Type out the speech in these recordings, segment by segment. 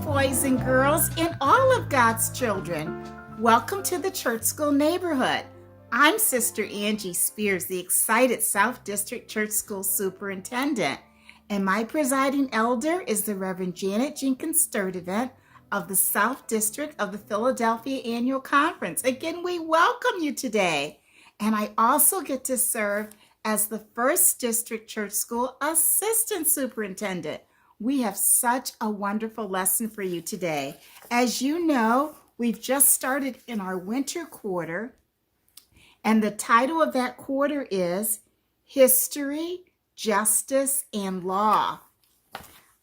boys and girls, and all of God's children. Welcome to the Church School Neighborhood. I'm Sister Angie Spears, the excited South District Church School Superintendent, and my presiding elder is the Reverend Janet Jenkins Sturdivant of the South District of the Philadelphia Annual Conference. Again, we welcome you today. And I also get to serve as the First District Church School Assistant Superintendent. We have such a wonderful lesson for you today. As you know, we've just started in our winter quarter, and the title of that quarter is History, Justice, and Law.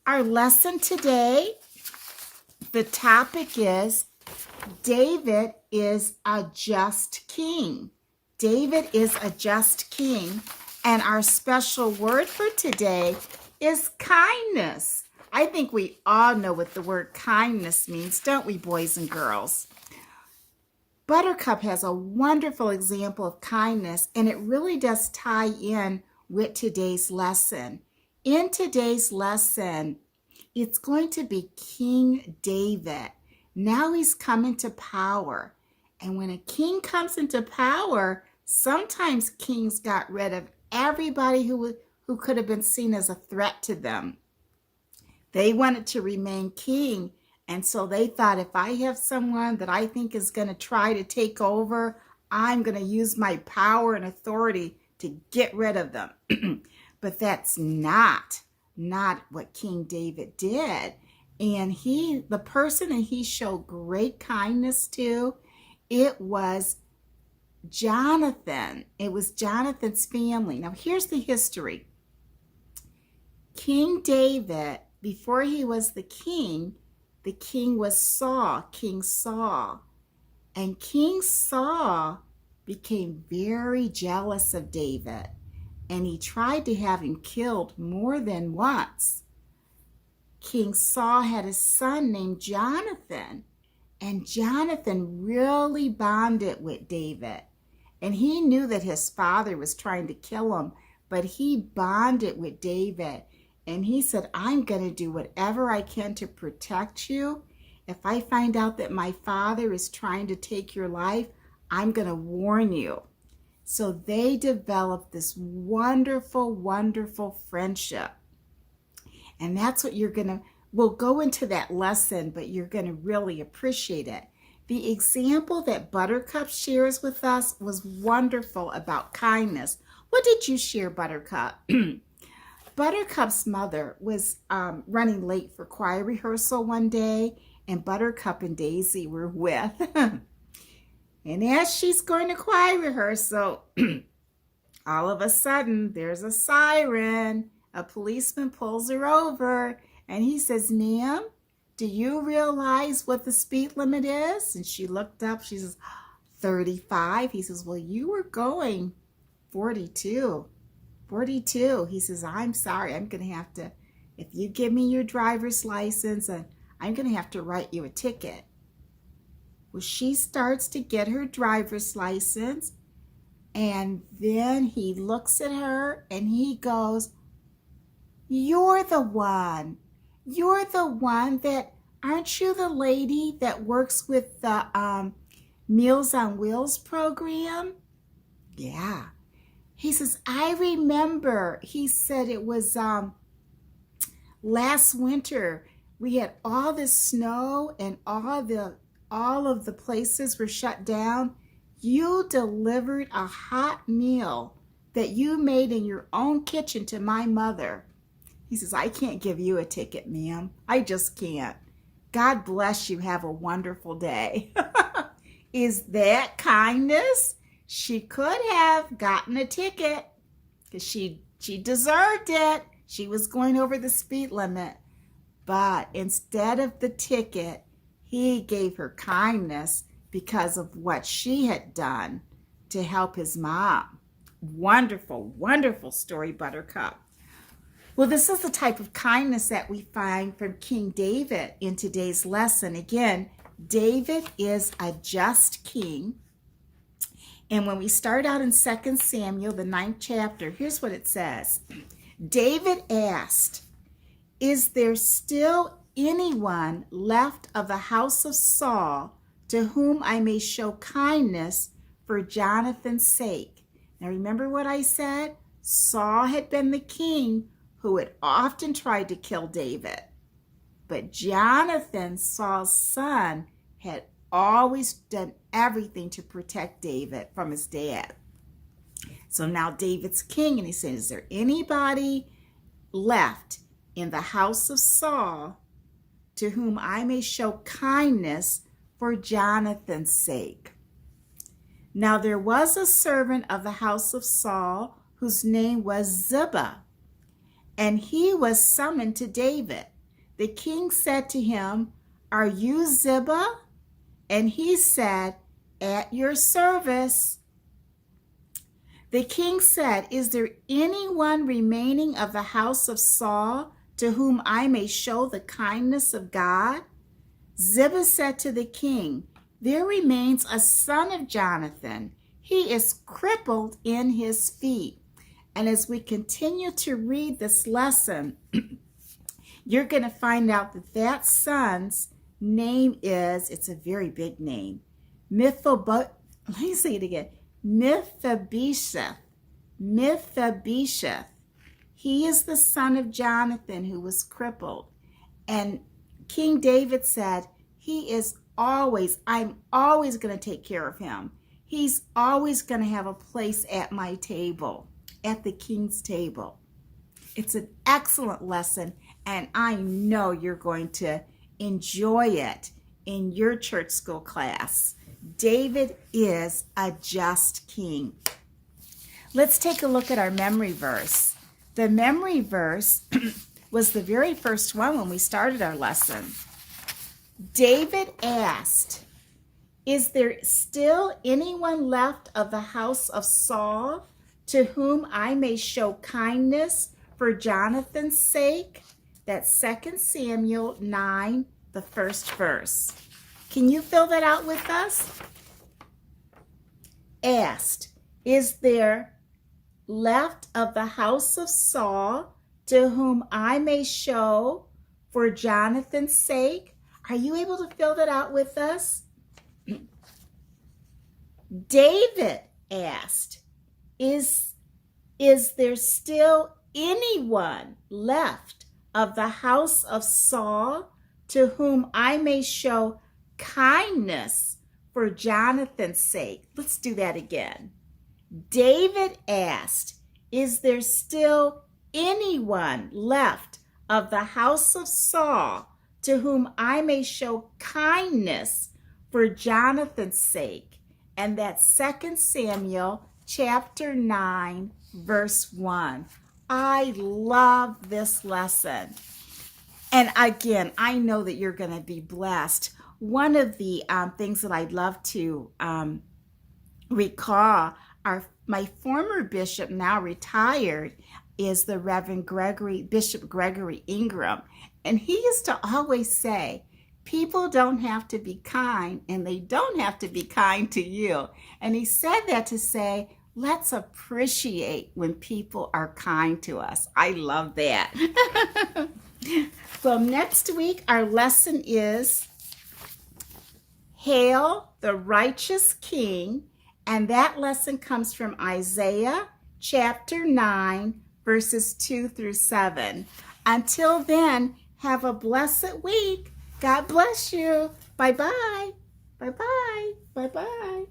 Our lesson today, the topic is David is a just king. David is a just king, and our special word for today is kindness. I think we all know what the word kindness means, don't we, boys and girls? Buttercup has a wonderful example of kindness, and it really does tie in with today's lesson. In today's lesson, it's going to be King David. Now he's come into power, and when a king comes into power, sometimes kings got rid of everybody who could have been seen as a threat to them. They wanted to remain king, and so they thought, if I have someone that I think is going to try to take over, I'm going to use my power and authority to get rid of them. But that's not what King David did. And the person that he showed great kindness to, it was Jonathan. It was Jonathan's family. Now, here's the history. King David, before he was the king was Saul, King Saul. And King Saul became very jealous of David, and he tried to have him killed more than once. King Saul had a son named Jonathan, and Jonathan really bonded with David. And he knew that his father was trying to kill him, but he bonded with David. And he said, I'm going to do whatever I can to protect you. If I find out that my father is trying to take your life, I'm going to warn you. So they developed this wonderful, wonderful friendship. And that's what we'll go into that lesson, but you're going to really appreciate it. The example that Buttercup shares with us was wonderful about kindness. What did you share, Buttercup? Buttercup's mother was running late for choir rehearsal one day, and Buttercup and Daisy were with. And as she's going to choir rehearsal, all of a sudden, there's a siren. A policeman pulls her over, and he says, ma'am, do you realize what the speed limit is? And she looked up. She says, 35. He says, well, you were going 42. 42. He says, I'm sorry. I'm going to have to, if you give me your driver's license, and I'm going to have to write you a ticket. Well, she starts to get her driver's license, and then he looks at her and he goes, you're the one. You're the one that, aren't you the lady that works with the Meals on Wheels program? Yeah. He says, I remember. He said it was last winter. We had all this snow and all of the places were shut down. You delivered a hot meal that you made in your own kitchen to my mother. He says, I can't give you a ticket, ma'am. I just can't. God bless you. Have a wonderful day. Is that kindness? She could have gotten a ticket because she deserved it. She was going over the speed limit. But instead of the ticket, he gave her kindness because of what she had done to help his mom. Wonderful, wonderful story, Buttercup. Well, this is the type of kindness that we find from King David in today's lesson. Again, David is a just king. And when we start out in 2 Samuel, the 9th chapter, here's what it says. David asked, is there still anyone left of the house of Saul to whom I may show kindness for Jonathan's sake? Now remember what I said? Saul had been the king who had often tried to kill David. But Jonathan, Saul's son, had always done everything to protect David from his dad. So now David's king, and he said, is there anybody left in the house of Saul to whom I may show kindness for Jonathan's sake? Now there was a servant of the house of Saul whose name was Ziba, and he was summoned to David. The king said to him, are you Ziba? And he said, at your service. The king said, is there anyone remaining of the house of Saul to whom I may show the kindness of God? Ziba said to the king, there remains a son of Jonathan. He is crippled in his feet. And as we continue to read this lesson, you're going to find out that that son's name is, it's a very big name, Mephibosheth. Mephibosheth. He is the son of Jonathan who was crippled. And King David said, I'm always going to take care of him. He's always going to have a place at my table, at the king's table. It's an excellent lesson, and I know you're going to enjoy it in your church school class. David is a just king. Let's take a look at our memory verse. The memory verse was the very first one when we started our lesson. David asked, is there still anyone left of the house of Saul to whom I may show kindness for Jonathan's sake? That's 2 Samuel 9, the first verse. Can you fill that out with us? Asked, is there left of the house of Saul to whom I may show for Jonathan's sake? Are you able to fill that out with us? David asked, is there still anyone left of the house of Saul to whom I may show kindness for Jonathan's sake? Let's do that again. David asked, is there still anyone left of the house of Saul to whom I may show kindness for Jonathan's sake? And that's 2 Samuel chapter 9, verse 1. I love this lesson. And again, I know that you're going to be blessed. One of the things that I'd love to recall are my former bishop, now retired, is the Reverend Bishop Gregory Ingram. And he used to always say, people don't have to be kind, and they don't have to be kind to you. And he said that to say, let's appreciate when people are kind to us. I love that. So next week, our lesson is Hail the Righteous King. And that lesson comes from Isaiah chapter 9, verses 2 through 7. Until then, have a blessed week. God bless you. Bye-bye. Bye-bye. Bye-bye.